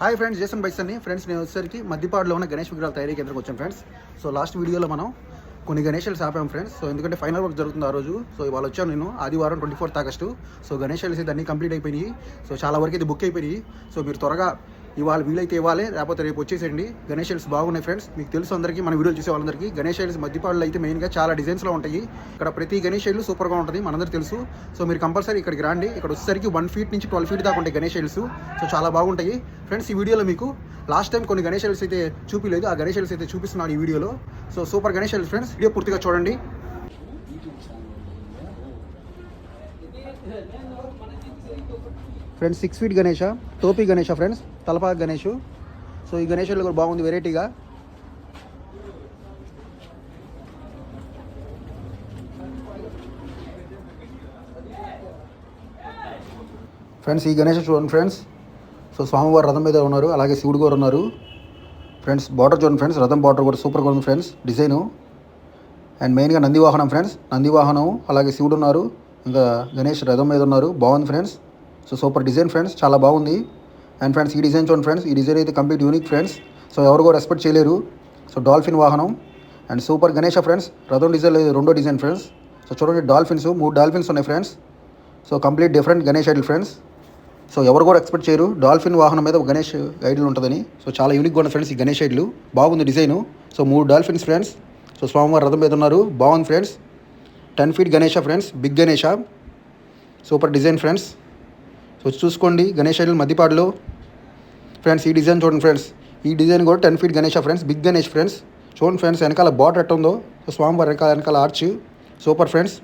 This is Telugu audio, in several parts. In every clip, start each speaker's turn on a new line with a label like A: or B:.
A: హాయ్ ఫ్రెండ్స్, జేసన్ బైసన్ని. ఫ్రెండ్స్, నేను వచ్చేసరికి మద్దిపాడులో ఉన్న గణేష్ విగ్రహాల తయారీ కేంద్రంకి వచ్చాను ఫ్రెండ్స్. సో లాస్ట్ వీడియోలో మనం కొన్ని గణేషాలు ఆపాము ఫ్రెండ్స్. సో ఎందుకంటే ఫైనల్ వర్క్ జరుగుతుంది ఆ రోజు. సో ఇవాళ వచ్చాను నేను ఆదివారం 24th ఆగస్టు. సో గణేషాలు అయితే అన్నీ కంప్లీట్ అయిపోయినాయి. సో చాలా వరకు అయితే బుక్ అయిపోయినాయి. సో మీరు త్వరగా ఇవాళ వీలైతే ఇవ్వాలి, లేకపోతే రేపు వచ్చేసేయండి. గణేష్ బాగున్నాయి ఫ్రెండ్స్. మీకు తెలుసు అందరికీ, మన వీడియోలు చూసే వాళ్ళందరికీ గణేష్ మద్దిపాడులో అయితే మెయిన్గా చాలా డిజైన్స్లో ఉంటాయి. ఇక్కడ ప్రతి గణేష్ సూపర్గా ఉంటుంది, మనందరికీ తెలుసు. సో మీరు కంపల్సరీ ఇక్కడికి రండి. ఇక్కడ వచ్చేసరికి 1 feet నుంచి 12 feet దాకా ఉంటాయి గణేష్. సో చాలా బాగుంటాయి ఫ్రెండ్స్. ఈ వీడియోలో మీకు లాస్ట్ టైం కొన్ని గణేష్ అయితే చూపిలేదు, ఆ గణేష్ అయితే చూపిస్తున్నాను ఈ వీడియోలో. So super Ganesh friends, video పూర్తిగా చూడండి. ఫ్రెండ్స్ 6 feet గణేష, టోపీ గణేష ఫ్రెండ్స్, తలపా గణేష్. సో ఈ గణేషులు కూడా బాగుంది వెరైటీగా. ఫ్రెండ్స్ ఈ గణేష్ చూడండి ఫ్రెండ్స్. సో స్వామివారు రథం మీద ఉన్నారు, అలాగే శివుడు కూడా ఉన్నారు ఫ్రెండ్స్. బార్డర్ చూడండి ఫ్రెండ్స్, రథం బార్డర్ కూడా సూపర్గా ఉంది ఫ్రెండ్స్ డిజైను. అండ్ మెయిన్గా నందివాహనం ఫ్రెండ్స్, నందివాహనం అలాగే శివుడు ఉన్నారు, ఇంకా గణేష్ రథం మీద ఉన్నారు. బాగుంది friends. So super design friends, చాలా బాగుంది. అండ్ ఫ్రెండ్స్ ఈ డిజైన్ చూడండి ఫ్రెండ్స్, ఈ డిజైన్ అయితే కంప్లీట్ యూనిక్ ఫ్రెండ్స్. సో ఎవరు కూడా ఎక్స్పెక్ట్ చేయలేరు. సో డాల్ఫిన్ వాహనం అండ్ సూపర్ గణేష ఫ్రెండ్స్. రథం డిజైన్ రెండో డిజైన్ ఫ్రెండ్స్. సో చూడండి డాల్ఫిన్స్, 3 డాల్ఫిన్స్ ఉన్నాయి friends. So complete different Ganesh Idol friends. So ఎవరు కూడా ఎక్స్పెక్ట్ చేయరు డాల్ఫిన్ వాహనం మీద గణేష్ ఐడల్ ఉంటుందని. సో చాలా యూనిక్గా ఉంది ఫ్రెండ్స్ ఈ గణేష్ ఐడల్. బాగుంది design. So 3 dolphins friends. So స్వామివారి రథం మీద ఉన్నారు, బాగుంది friends. 10 feet Ganesha friends, big Ganesha, super design friends. So చూసుకోండి గణేష్ ఐడల్ మద్దిపాడులో ఫ్రెండ్స్. ఈ డిజైన్ చూడండి ఫ్రెండ్స్, ఈ డిజైన్ కూడా 10 feet Ganesha friends, big Ganesh friends. చూడండి ఫ్రెండ్స్, వెనకాల బార్డర్ ఎట్ట ఉందో. సో స్వామివారి వెనకాల ఆర్చ్ సూపర్ ఫ్రెండ్స్.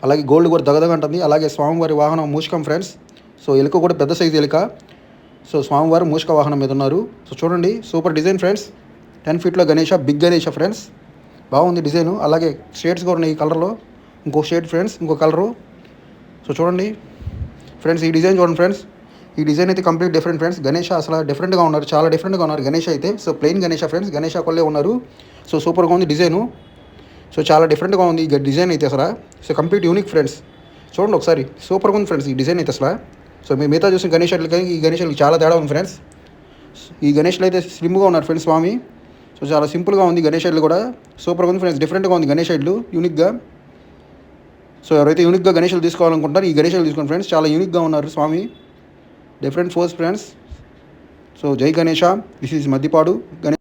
A: అలాగే గోల్డ్ కూడా దగదగ ఉంటుంది. అలాగే స్వామివారి వాహనం మూషకం ఫ్రెండ్స్. సో ఎలుక కూడా పెద్ద సైజు ఎలుక. సో స్వామివారు మూషక వాహనం మీద ఉన్నారు. సో చూడండి సూపర్ డిజైన్ ఫ్రెండ్స్. 10 feetలో గణేష, బిగ్ గణేష ఫ్రెండ్స్. బాగుంది డిజైను. అలాగే షేడ్స్ కూడా ఉన్నాయి ఈ కలర్లో. ఇంకో షేడ్ ఫ్రెండ్స్, ఇంకో కలరు. సో చూడండి ఫ్రెండ్స్, ఈ డిజైన్ చూడండి ఫ్రెండ్స్. ఈ డిజైన్ అయితే కంప్లీట్ డిఫరెంట్ ఫ్రెండ్స్. గణేష అసలు డిఫరెంట్గా ఉన్నారు, చాలా డిఫరెంట్గా ఉన్నారు గణేష అయితే. So plain Ganesha friends, Ganesha కొల్లే ఉన్నారు. సో సూపర్గా ఉంది డిజైను. సో చాలా డిఫరెంట్గా ఉంది ఈ డిజైన్ అయితే అసలు. So complete unique friends. చూడండి ఒకసారి, సూపర్గా ఉంది ఫ్రెండ్స్ ఈ డిజైన్ అయితే అసలు. సో మీ మిగతా చూసిన గణేషులకి ఈ గణేషులకి చాలా తేడా ఉంది ఫ్రెండ్స్. ఈ గణేషులు అయితే స్లిమ్గా ఉన్నారు ఫ్రెండ్స్ స్వామి. సో చాలా సింపుల్గా ఉంది గణేషులు కూడా, సూపర్గా ఉంది ఫ్రెండ్స్. డిఫరెంట్గా ఉంది గణేషులు యూనిక్గా. సో ఎవరైతే యూనిక్గా గణేషులు తీసుకోవాలనుకుంటారో ఈ గణేషులు తీసుకోండి ఫ్రెండ్స్. చాలా యూనిక్గా ఉన్నారు స్వామి, డిఫరెంట్ ఫోర్స్ ఫ్రెండ్స్. సో జై గణేష, దిస్ ఈజ్ మద్దిపాడు గణేష్.